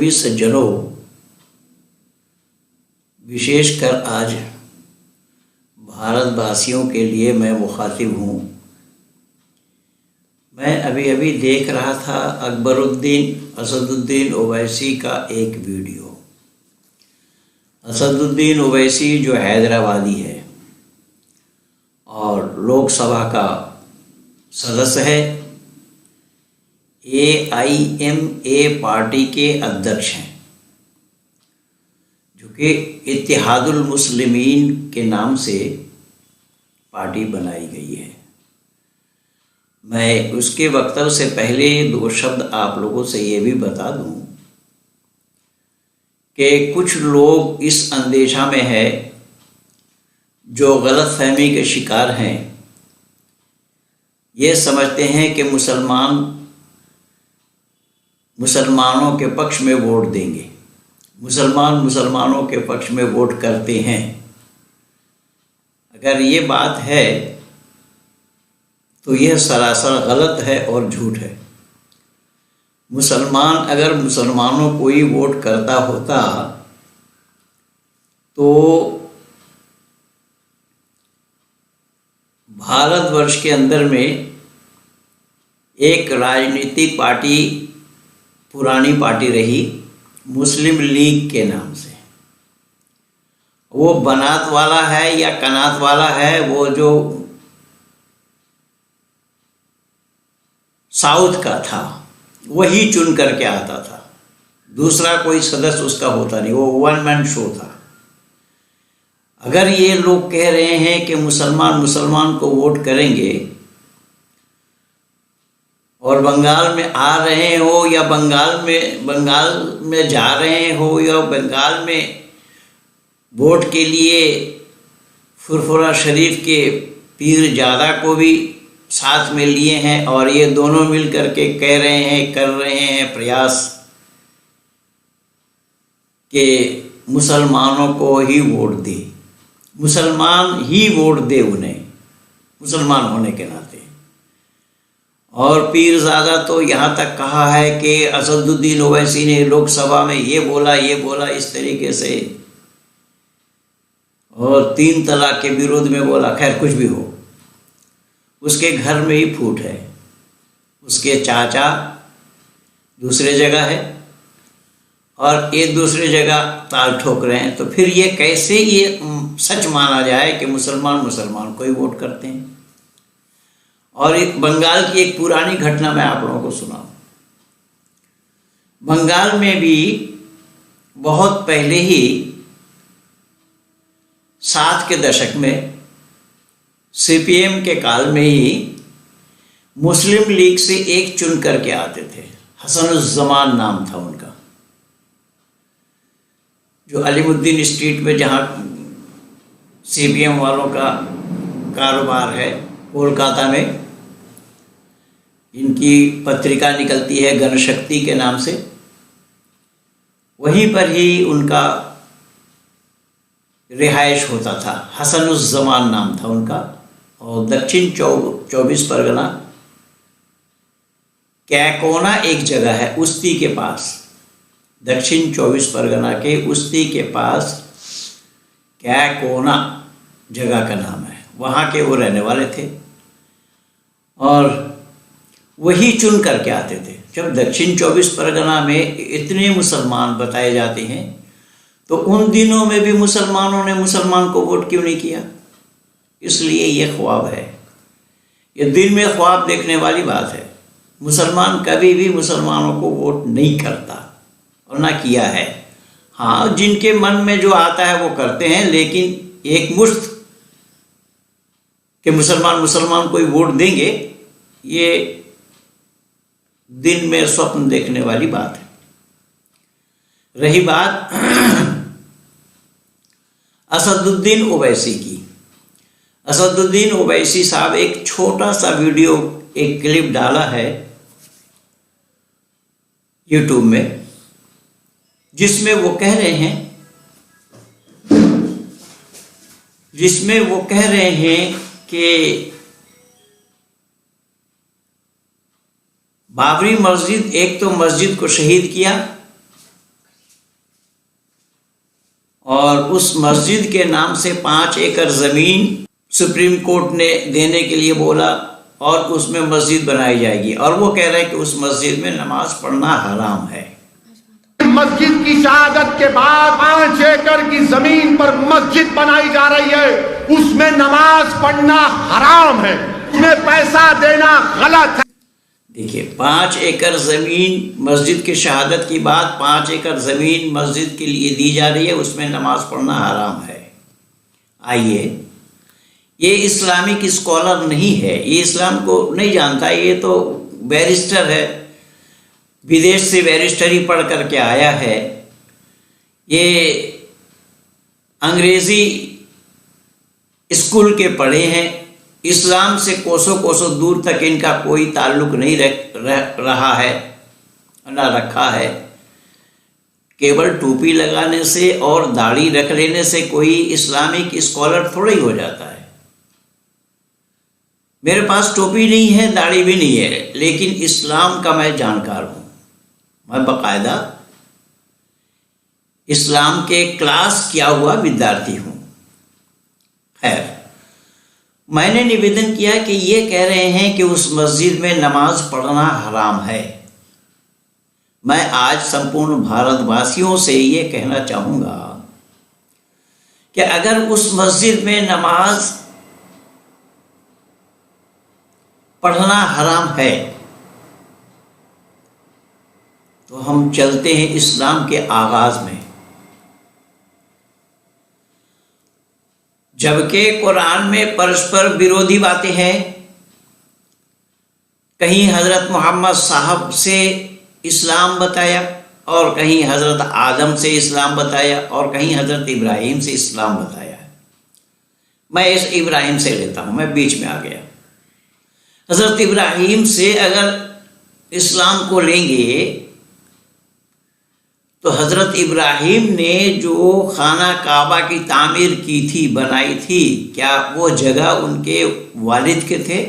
प्रेमी सज्जनों, विशेषकर आज भारतवासियों के लिए मैं मुखातिब हूँ। मैं अभी अभी देख रहा था असदुद्दीन ओवैसी का एक वीडियो। असदुद्दीन ओवैसी जो हैदराबादी है और लोकसभा का सदस्य है, AIMA पार्टी के अध्यक्ष हैं, जो कि इत्तेहादुल मुस्लिमीन के नाम से पार्टी बनाई गई है। मैं उसके वक्तव्य से पहले दो शब्द आप लोगों से ये भी बता दूं कि कुछ लोग इस अंदेशा में है, जो गलतफहमी के शिकार हैं, ये समझते हैं कि मुसलमानों के पक्ष में वोट देंगे, मुसलमानों के पक्ष में वोट करते हैं। अगर ये बात है तो यह सरासर गलत है और झूठ है। अगर मुसलमानों को ही वोट करता होता तो भारतवर्ष के अंदर में एक राजनीतिक पार्टी, पुरानी पार्टी रही, मुस्लिम लीग के नाम से। वो बनात वाला है या कनात वाला है, वो जो साउथ का था वही चुन करके आता था, दूसरा कोई सदस्य उसका होता नहीं, वो वन मैन शो था। अगर ये लोग कह रहे हैं कि मुसलमान को वोट करेंगे और बंगाल में आ रहे हो या बंगाल में जा रहे हो या बंगाल में वोट के लिए फुरफुरा शरीफ के पीर ज़्यादा को भी साथ में लिए हैं और ये दोनों मिल करके कर रहे हैं प्रयास कि मुसलमानों को ही वोट दे, मुसलमान ही वोट दे उन्हें, मुसलमान होने के नाते। और पीरज़ादा तो यहाँ तक कहा है कि असदुद्दीन ओवैसी ने लोकसभा में ये बोला इस तरीके से, और 3 तलाक के विरोध में बोला। खैर कुछ भी हो, उसके घर में ही फूट है, उसके चाचा दूसरे जगह है और ये दूसरे जगह ताल ठोक रहे हैं। तो फिर ये कैसे ये सच माना जाए कि मुसलमान को ही वोट करते हैं। और एक बंगाल की एक पुरानी घटना मैं आप लोगों को सुनाऊं। बंगाल में भी बहुत पहले ही 60 के दशक में CPM के काल में ही मुस्लिम लीग से एक चुन करके आते थे, हसनुज़्ज़मान नाम था उनका, जो अलीमुद्दीन स्ट्रीट में जहाँ CPM वालों का कारोबार है, कोलकाता में इनकी पत्रिका निकलती है गणशक्ति के नाम से, वहीं पर ही उनका रिहाइश होता था। हसनुज़्ज़मान नाम था उनका। और दक्षिण 24 परगना कैकोना एक जगह है उस्ती के पास, दक्षिण 24 परगना के उस्ती के पास कैकोना जगह का नाम है, वहाँ के वो रहने वाले थे और वही चुन करके आते थे। जब दक्षिण 24 परगना में इतने मुसलमान बताए जाते हैं तो उन दिनों में भी मुसलमानों ने मुसलमान को वोट क्यों नहीं किया? इसलिए ये ख्वाब है, ये दिल में ख्वाब देखने वाली बात है। मुसलमान कभी भी मुसलमानों को वोट नहीं करता और ना किया है। हाँ, जिनके मन में जो आता है वो करते हैं, लेकिन एक मुश्त कि मुसलमान को ही वोट देंगे, ये दिन में स्वप्न देखने वाली बात है। रही बात असदुद्दीन ओवैसी की, असदुद्दीन ओवैसी साहब एक छोटा सा वीडियो, एक क्लिप डाला है यूट्यूब में, जिसमें वो कह रहे हैं कि बाबरी मस्जिद, एक तो मस्जिद को शहीद किया और उस मस्जिद के नाम से 5 एकड़ ज़मीन सुप्रीम कोर्ट ने देने के लिए बोला और उसमें मस्जिद बनाई जाएगी, और वो कह रहे हैं कि उस मस्जिद में नमाज पढ़ना हराम है। मस्जिद की शहादत के बाद 5 एकड़ की जमीन पर मस्जिद बनाई जा रही है, उसमें नमाज पढ़ना हराम है, उसमें पैसा देना गलत है। देखिए, 5 एकड़ ज़मीन मस्जिद की शहादत की बाद 5 एकड़ ज़मीन मस्जिद के लिए दी जा रही है, उसमें नमाज पढ़ना हराम है। आइए, ये इस्लामिक स्कॉलर नहीं है, ये इस्लाम को नहीं जानता, ये तो बैरिस्टर है, विदेश से बैरिस्टरी पढ़ करके आया है, ये अंग्रेज़ी स्कूल के पढ़े हैं, इस्लाम से कोसों कोसों दूर तक इनका कोई ताल्लुक नहीं रहा है ना रखा है। केवल टोपी लगाने से और दाढ़ी रख लेने से कोई इस्लामिक स्कॉलर थोड़ा ही हो जाता है। मेरे पास टोपी नहीं है, दाढ़ी भी नहीं है, लेकिन इस्लाम का मैं जानकार हूँ। मैं बाकायदा इस्लाम के क्लास किया हुआ विद्यार्थी हूँ। खैर, मैंने निवेदन किया कि ये कह रहे हैं कि उस मस्जिद में नमाज पढ़ना हराम है। मैं आज संपूर्ण भारतवासियों से ये कहना चाहूँगा कि अगर उस मस्जिद में नमाज पढ़ना हराम है तो हम चलते हैं इस्लाम के आगाज में। जबकि कुरान में परस्पर विरोधी बातें हैं, कहीं हज़रत मोहम्मद साहब से इस्लाम बताया और कहीं हज़रत आदम से इस्लाम बताया और कहीं हज़रत इब्राहिम से इस्लाम बताया। मैं इस इब्राहिम से लेता हूँ, मैं बीच में आ गया। हज़रत इब्राहिम से अगर इस्लाम को लेंगे तो हज़रत इब्राहिम ने जो खाना काबा की तामीर की थी, बनाई थी, क्या वो जगह उनके वालिद के थे,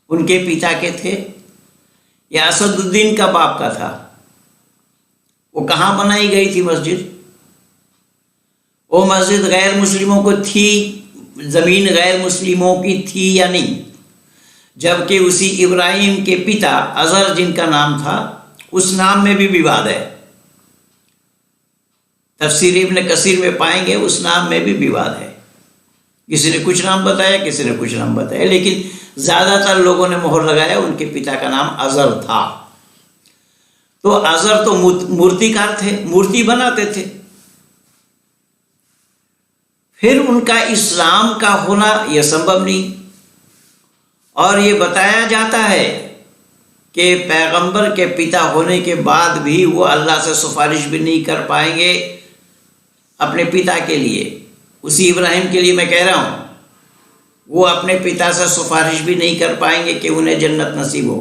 उनके पिता के थे, या असदुद्दीन का बाप का था? वो कहाँ बनाई गई थी मस्जिद? वो मस्जिद गैर मुस्लिमों को थी, ज़मीन गैर मुस्लिमों की थी या नहीं? जबकि उसी इब्राहिम के पिता अजर जिनका नाम था, उस नाम में भी विवाद है। तफसीर इब्न कसीर में पाएंगे उस नाम में भी विवाद है। किसी ने कुछ नाम बताया, किसी ने कुछ नाम बताया, लेकिन ज़्यादातर लोगों ने मोहर लगाया उनके पिता का नाम अजर था। तो अजर तो मूर्तिकार थे, मूर्ति बनाते थे। फिर उनका इस्लाम का होना यह संभव नहीं। और ये बताया जाता है कि पैगंबर के पिता होने के बाद भी वो अल्लाह से सिफारिश भी नहीं कर पाएंगे अपने पिता के लिए। उसी इब्राहिम के लिए मैं कह रहा हूँ, वो अपने पिता से सिफारिश भी नहीं कर पाएंगे कि उन्हें जन्नत नसीब हो।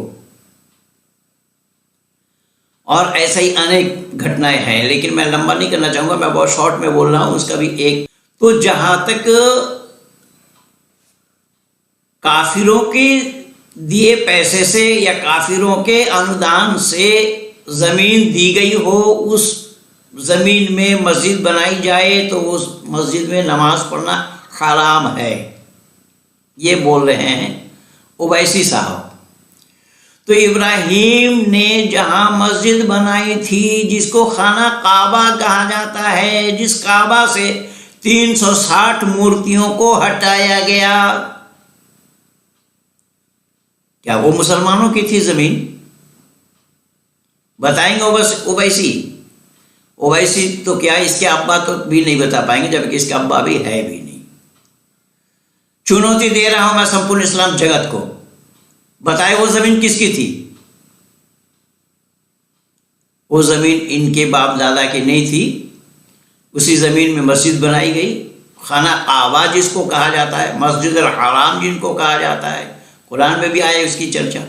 और ऐसा ही अनेक घटनाएं हैं, लेकिन मैं लंबा नहीं करना चाहूँगा, मैं बहुत शॉर्ट में बोल रहा हूँ। उसका भी एक, तो जहाँ तक काफिरों के दिए पैसे से या काफिरों के अनुदान से ज़मीन दी गई हो, उस ज़मीन में मस्जिद बनाई जाए तो उस मस्जिद में नमाज पढ़ना हराम है, ये बोल रहे हैं उवैसी साहब। तो इब्राहिम ने जहाँ मस्जिद बनाई थी, जिसको खाना काबा कहा जाता है, जिस काबा से 360 मूर्तियों को हटाया गया, क्या वो मुसलमानों की थी ज़मीन? बताएंगे ओवैसी? ओवैसी तो क्या, इसके अब्बा तो भी नहीं बता पाएंगे, जबकि इसका अब्बा भी है भी नहीं। चुनौती दे रहा हूं मैं संपूर्ण इस्लाम जगत को, बताए वो ज़मीन किसकी थी? वो ज़मीन इनके बाप दादा की नहीं थी। उसी ज़मीन में मस्जिद बनाई गई, खाना काबा जिसको कहा जाता है, मस्जिद अल हराम जिनको कहा जाता है, कुरान में भी आया उसकी चर्चा।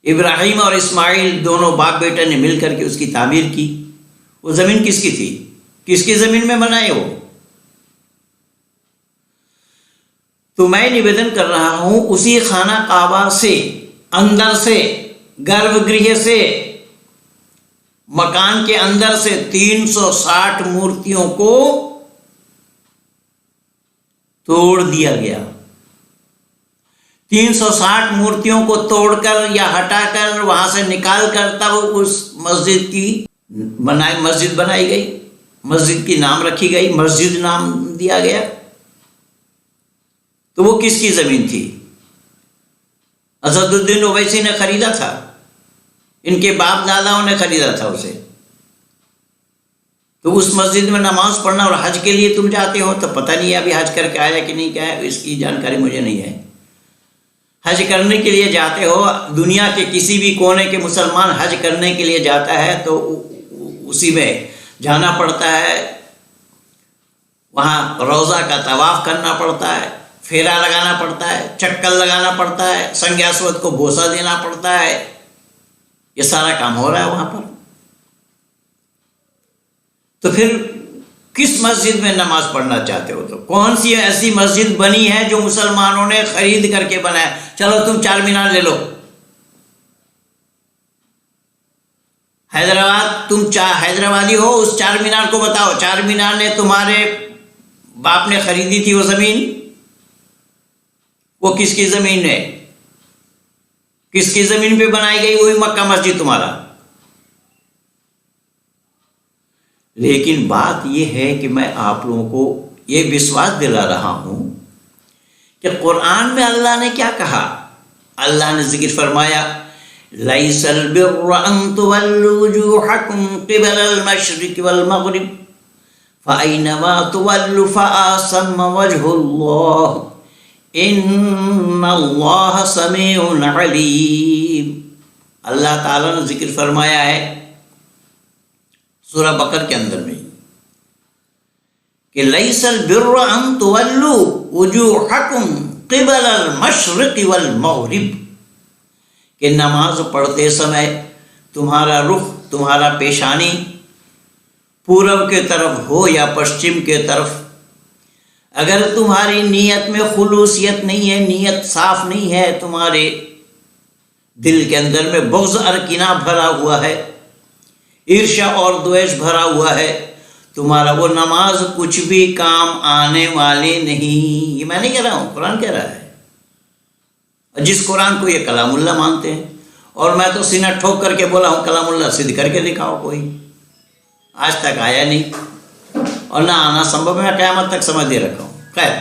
इब्राहिम और इस्माइल दोनों बाप बेटे ने मिलकर के उसकी तामीर की। वो ज़मीन किसकी थी? किसकी ज़मीन में बनाए वो? तो मैं निवेदन कर रहा हूं, उसी खाना काबा से, अंदर से, गर्भगृह से मकान के अंदर से 360 मूर्तियों को तोड़ दिया गया। 360 मूर्तियों को तोड़कर या हटाकर वहां से निकालकर तब उस मस्जिद बनाई गई, मस्जिद की नाम रखी गई, मस्जिद नाम दिया गया। तो वो किसकी जमीन थी? असदुद्दीन ओवैसी ने खरीदा था, इनके बाप दादाओं ने खरीदा था उसे। तो उस मस्जिद में नमाज पढ़ना, और हज के लिए तुम जाते हो तो पता नहीं है अभी हज करके आया कि नहीं, क्या है इसकी जानकारी मुझे नहीं है। हज करने के लिए जाते हो, दुनिया के किसी भी कोने के मुसलमान हज करने के लिए जाता है तो उसी में जाना पड़ता है, वहाँ रोज़ा का तवाफ करना पड़ता है, फेरा लगाना पड़ता है, चक्कर लगाना पड़ता है, संज्ञास्वद को बोसा देना पड़ता है। ये सारा काम हो रहा है वहाँ पर। तो फिर किस मस्जिद में नमाज पढ़ना चाहते हो? तो कौन सी ऐसी मस्जिद बनी है जो मुसलमानों ने खरीद करके बनाया? चलो तुम चार मीनार ले लो, हैदराबाद, तुम हैदराबादी हो, उस चार मीनार को बताओ, चार मीनार ने तुम्हारे बाप ने खरीदी थी वो जमीन? वो किसकी जमीन है? किसकी जमीन पे बनाई गई वही मक्का मस्जिद तुम्हारा? लेकिन बात यह है कि मैं आप लोगों को यह विश्वास दिला रहा हूं कि कुरान में अल्लाह ने क्या कहा। अल्लाह ने जिक्र फरमाया, लैसल बिर्र अन तुवल्लू वुजूहकुम क़िबलल मशरिक़ वल मग़रिब फ़अयनमा तुवल्लू फ़असम्मा वजहुल्लाह इन्नल्लाह समीउन अलीम। अल्लाह ताला ने जिक्र फरमाया है सूरह बकर के अंदर में कि लैसल बिर्र अन तुवल्लू वुजूहकुम क़िबलल मशरिक़ वल मग़रिब, कि नमाज पढ़ते समय तुम्हारा रुख, तुम्हारा पेशानी पूरब के तरफ हो या पश्चिम के तरफ। अगर तुम्हारी नीयत में खुलूसियत नहीं है, नीयत साफ नहीं है, तुम्हारे दिल के अंदर में बुग़्ज़ और किना भरा हुआ है, ईर्ष्या और द्वेष भरा हुआ है, तुम्हारा वो नमाज कुछ भी काम आने वाली नहीं। ये मैं नहीं कह रहा हूँ, कुरान कह रहा है। और जिस कुरान को ये कलामुल्लाह मानते हैं, और मैं तो सीना ठोक करके बोला हूँ कलामुल्लाह सिद्ध करके दिखाओ, कोई आज तक आया नहीं और ना आना संभव है, क़यामत तक समझ दे रखा हूँ। खैर,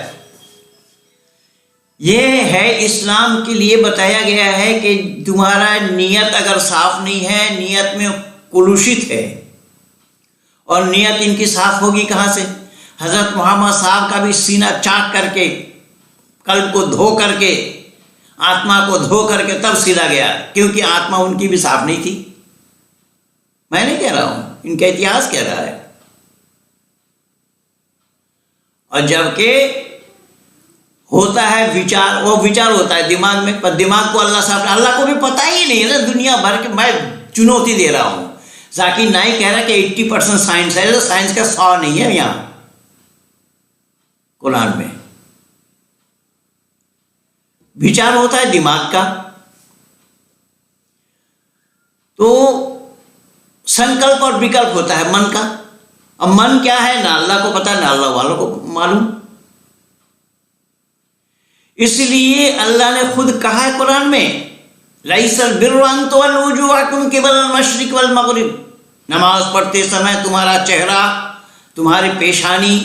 ये है इस्लाम के लिए बताया गया है कि तुम्हारा नीयत अगर साफ नहीं है, नीयत में कुलूषित है, और नीयत इनकी साफ होगी कहाँ से? हज़रत मोहम्मद साहब का भी सीना चाक करके, कल्ब को धो करके, आत्मा को धो करके तब सिला गया, क्योंकि आत्मा उनकी भी साफ नहीं थी। मैं नहीं कह रहा हूं, इनका इतिहास कह रहा है। और जबकि होता है विचार, वो विचार होता है दिमाग में, पर दिमाग को अल्लाह को भी पता ही नहीं है ना। दुनिया भर के मैं चुनौती दे रहा हूं। जाकिर नाइक कह रहा है कि 80% साइंस है, तो साइंस का 100 नहीं है यहां कुरान में। विचार होता है दिमाग का, तो संकल्प और विकल्प होता है मन का। अब मन क्या है ना अल्लाह को पता, ना अल्लाह वालों को मालूम। इसलिए अल्लाह ने खुद कहा है कुरान में, लैसल बिर्र अन तुवल्लू वुजूहकुम क़िबलल मशरिक़ वल मग़रिब, नमाज पढ़ते समय तुम्हारा चेहरा, तुम्हारी पेशानी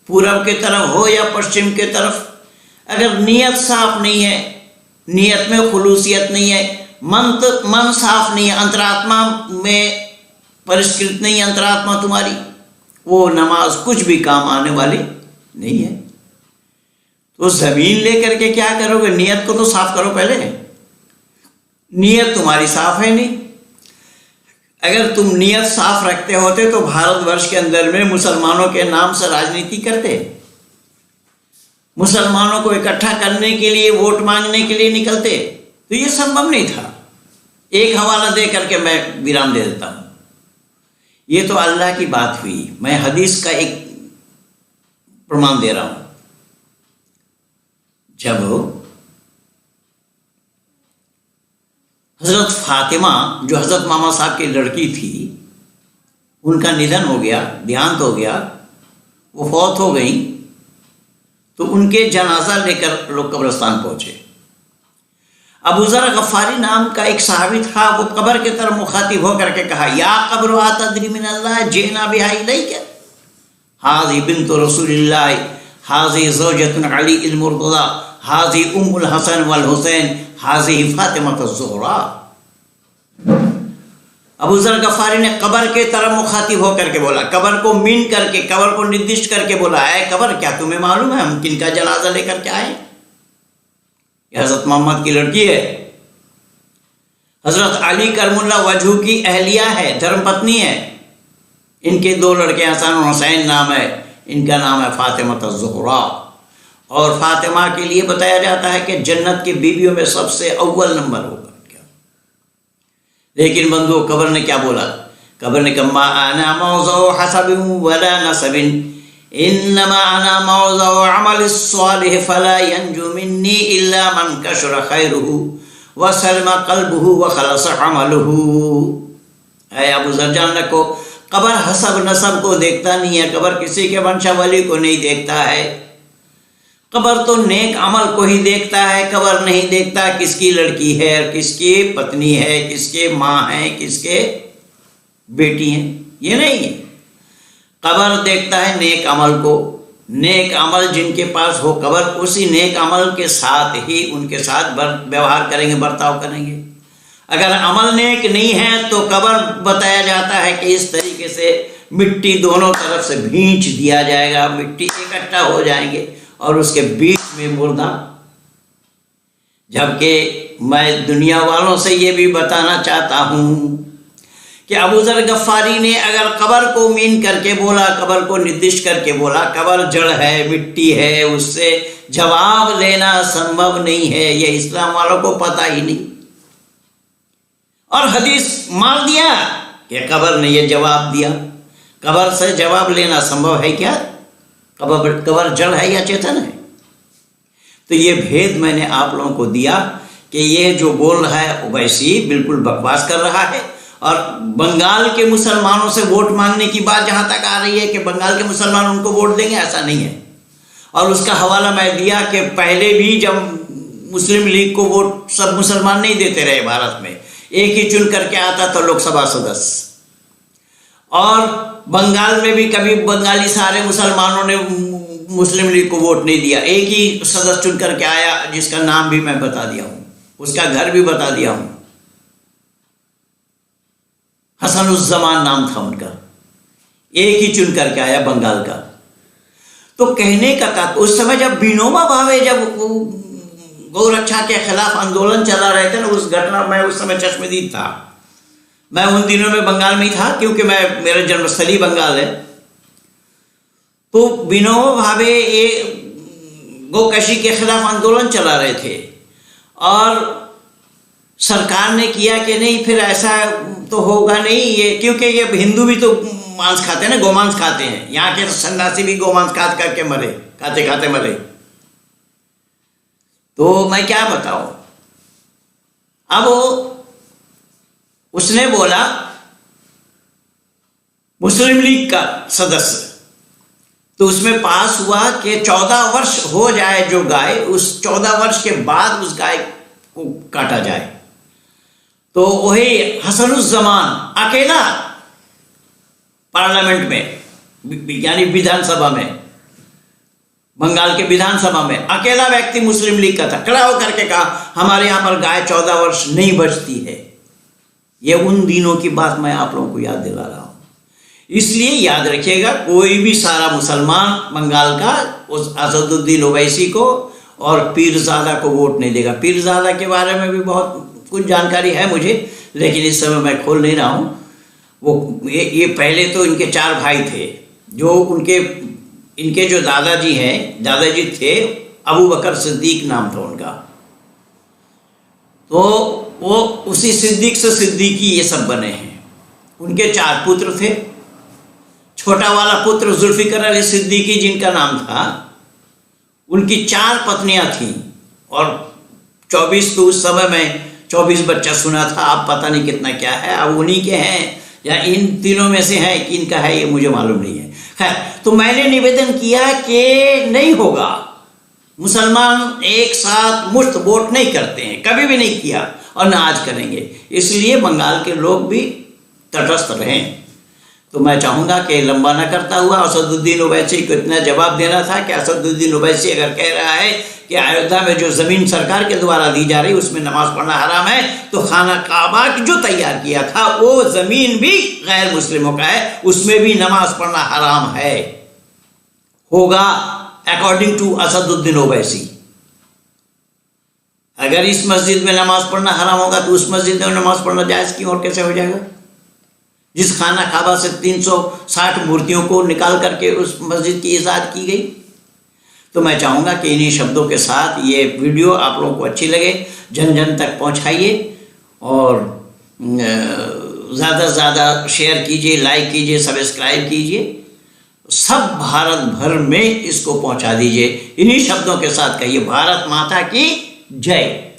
पूरब के तरफ हो या पश्चिम के तरफ। अगर नीयत साफ नहीं है, नीयत में खुलूसियत नहीं है, मन साफ नहीं है, अंतरात्मा में परिष्कृत नहीं है अंतरात्मा तुम्हारी, वो नमाज कुछ भी काम आने वाली नहीं है। तो जमीन लेकर के क्या करोगे? नीयत को तो साफ करो पहले। नीयत तुम्हारी साफ है नहीं। अगर तुम नीयत साफ रखते होते तो भारतवर्ष के अंदर में मुसलमानों के नाम से राजनीति करते, मुसलमानों को इकट्ठा करने के लिए, वोट मांगने के लिए निकलते, तो ये संभव नहीं था। एक हवाला दे करके मैं विराम दे देता हूं। ये तो अल्लाह की बात हुई, मैं हदीस का एक प्रमाण दे रहा हूं। जब हजरत फातिमा, जो हजरत मामा साहब की लड़की थी, उनका निधन हो गया, देहांत हो गया, वो फौत हो गई, तो उनके जनाजा लेकर लोग कब्रिस्तान पहुंचे। अबू ज़र गफ़ारी नाम का एक सहाबी था, वो कब्र की तरफ मुखातिब होकर के कहा, या कब्र अतदरी मिनल्लाह जेना बिहा इलैका हाज़ी बिन्तु रसूलिल्लाह हाज़ी ज़ौजतुन अली इल मुर्तज़ा हाज़ी उम्मुल हसन वल हुसैन हाज़ी फातिमा ज़ुहरा। अबू ज़र गफ़ारी ने कब्र के तरफ मुखातिब होकर के बोला, कब्र को मीन करके, कब्र को निर्दिष्ट करके बोला, है कब्र, क्या तुम्हें मालूम है हम किनका जनाजा लेकर के आए? हज़रत मोहम्मद की लड़की है, हज़रत अली करमुल्ला वजहू की अहलिया है, धर्मपत्नी है। इनके 2 लड़के हसन और हुसैन नाम है, इनका नाम है फातिमा ज़ुहरा। और फातिमा के लिए बताया जाता है कि जन्नत की बीवियों में सबसे अव्वल नंबर होगा। लेकिन बंधु, कब्र ने क्या बोला? कब्र ने कहा, अना मौज़ू हसबिन वला नसबिन इन्नमा अना मौज़ू अमलिस सालिह फला यंजु मिन्नी इल्ला मन कशरा खैरुहु व सलमा क़ल्बुहु व खलस अमलुहु। ऐ अबू ज़र जान रखो, कब्र हसब नसब को देखता नहीं है, कब्र किसी के वंशावली को नहीं देखता है, कब्र तो नेक अमल को ही देखता है। कब्र नहीं देखता किसकी लड़की है, किसकी पत्नी है, किसके माँ है, किसके बेटी है, ये नहीं है। कब्र देखता है नेक अमल को। नेक अमल जिनके पास हो, कब्र उसी नेक अमल के साथ ही उनके साथ व्यवहार करेंगे, बर्ताव करेंगे। अगर अमल नेक नहीं है तो कब्र बताया जाता है कि इस तरीके से मिट्टी दोनों तरफ से भींच दिया जाएगा, मिट्टी इकट्ठा हो जाएंगे और उसके बीच में मुर्दा। जबकि मैं दुनिया वालों से ये भी बताना चाहता हूँ कि अबू ज़र गफ़ारी ने अगर कब्र को मीन करके बोला, कब्र को निर्दिष्ट करके बोला, कब्र जड़ है, मिट्टी है, उससे जवाब लेना संभव नहीं है, ये इस्लाम वालों को पता ही नहीं। और हदीस मान दिया कि कब्र ने ये जवाब दिया। कब्र से जवाब लेना संभव है क्या? कब्र जड़ है या चेतन है? तो ये भेद मैंने आप लोगों को दिया कि ये जो बोल रहा है ओवैसी बिल्कुल बकवास कर रहा है। और बंगाल के मुसलमानों से वोट मांगने की बात जहाँ तक आ रही है कि बंगाल के मुसलमान उनको वोट देंगे, ऐसा नहीं है। और उसका हवाला मैं दिया कि पहले भी जब मुस्लिम लीग को वोट सब मुसलमान नहीं देते रहे भारत में, एक ही चुन करके आता था लोकसभा सदस्य। और बंगाल में भी कभी बंगाली सारे मुसलमानों ने मुस्लिम लीग को वोट नहीं दिया, एक ही सदस्य चुन करके आया जिसका नाम भी मैं बता दिया हूँ, उसका घर भी बता दिया हूँ। हसनुज़्ज़मान नाम था उनका, एक ही चुन करके आया बंगाल का। तो कहने का था उस समय जब विनोबा भावे जब गौरक्षा के खिलाफ आंदोलन चला रहे थे ना, उस घटना में उस समय चश्मदीद था। मैं उन दिनों में बंगाल में ही था क्योंकि मेरा जन्मस्थली बंगाल है। तो विनोबा भावे ये गौकशी के खिलाफ आंदोलन चला रहे थे और सरकार ने किया कि नहीं, फिर ऐसा तो होगा नहीं ये, क्योंकि ये हिंदू भी तो मांस खाते हैं ना, गोमांस खाते हैं। यहाँ के सन्यासी भी गोमांस करके मरे, खाते खाते मरे। तो मैं क्या बताऊं। अब उसने बोला मुस्लिम लीग का सदस्य, तो उसमें पास हुआ कि 14 वर्ष हो जाए जो गाय, उस 14 वर्ष के बाद उस गाय को काटा जाए। तो वही हसनुज़्ज़मान अकेला पार्लियामेंट में यानी विधानसभा में, बंगाल के विधानसभा में अकेला व्यक्ति मुस्लिम लीग का था, खड़ा होकर के कहा हमारे यहाँ पर गाय 14 वर्ष नहीं बचती है। ये उन दिनों की बात मैं आप लोगों को याद दिला रहा हूँ। इसलिए याद रखिएगा, कोई भी सारा मुसलमान बंगाल का उस असदुद्दीन ओवैसी को और पीरज़ादा को वोट नहीं देगा। पीरज़ादा के बारे में भी बहुत कुछ जानकारी है मुझे, लेकिन इस समय मैं खोल नहीं रहा हूँ। वो ये पहले तो इनके 4 भाई थे, जो इनके जो दादाजी हैं, दादाजी थे अबू बकर सिद्दीक नाम था उनका। तो वो उसी सिद्दीक से सिद्दीकी ये सब बने हैं। उनके 4 पुत्र थे। छोटा वाला पुत्र जुल्फिकर अली सिद्दीकी जिनका नाम था, उनकी 4 पत्नियां थीं और 24 तो उस समय में 24 बच्चा सुना था, अब पता नहीं कितना क्या है। अब उन्हीं के हैं या इन तीनों में से है कि इनका है, ये मुझे मालूम नहीं है। खैर, तो मैंने निवेदन किया कि नहीं होगा, मुसलमान एक साथ मुफ्त वोट नहीं करते हैं, कभी भी नहीं किया और न आज करेंगे, इसलिए बंगाल के लोग भी तटस्थ रहें। तो मैं चाहूँगा कि लंबा न करता हुआ असदुद्दीन ओवैसी को इतना जवाब देना था कि असदुद्दीन ओवैसी अगर कह रहा है कि अयोध्या में जो ज़मीन सरकार के द्वारा दी जा रही उसमें नमाज पढ़ना हराम है, तो खाना काबा जो तैयार किया था वो ज़मीन भी गैर मुस्लिमों का है, उसमें भी नमाज पढ़ना हराम है, होगा अकॉर्डिंग टू असदुद्दीन ओवैसी। अगर इस मस्जिद में नमाज पढ़ना हराम होगा तो उस मस्जिद में नमाज पढ़ना जायज़ क्यों और कैसे हो जाएगा? जिस खाना काबा से 360 मूर्तियों को निकाल करके उस मस्जिद की इजाद की गई। तो मैं चाहूँगा कि इन्हीं शब्दों के साथ ये वीडियो आप लोगों को अच्छी लगे, जन जन तक पहुँचाइए और ज़्यादा से ज़्यादा शेयर कीजिए, लाइक कीजिए, सब्सक्राइब कीजिए, सब भारत भर में इसको पहुँचा दीजिए। इन्हीं शब्दों के साथ कहिए भारत माता की जय।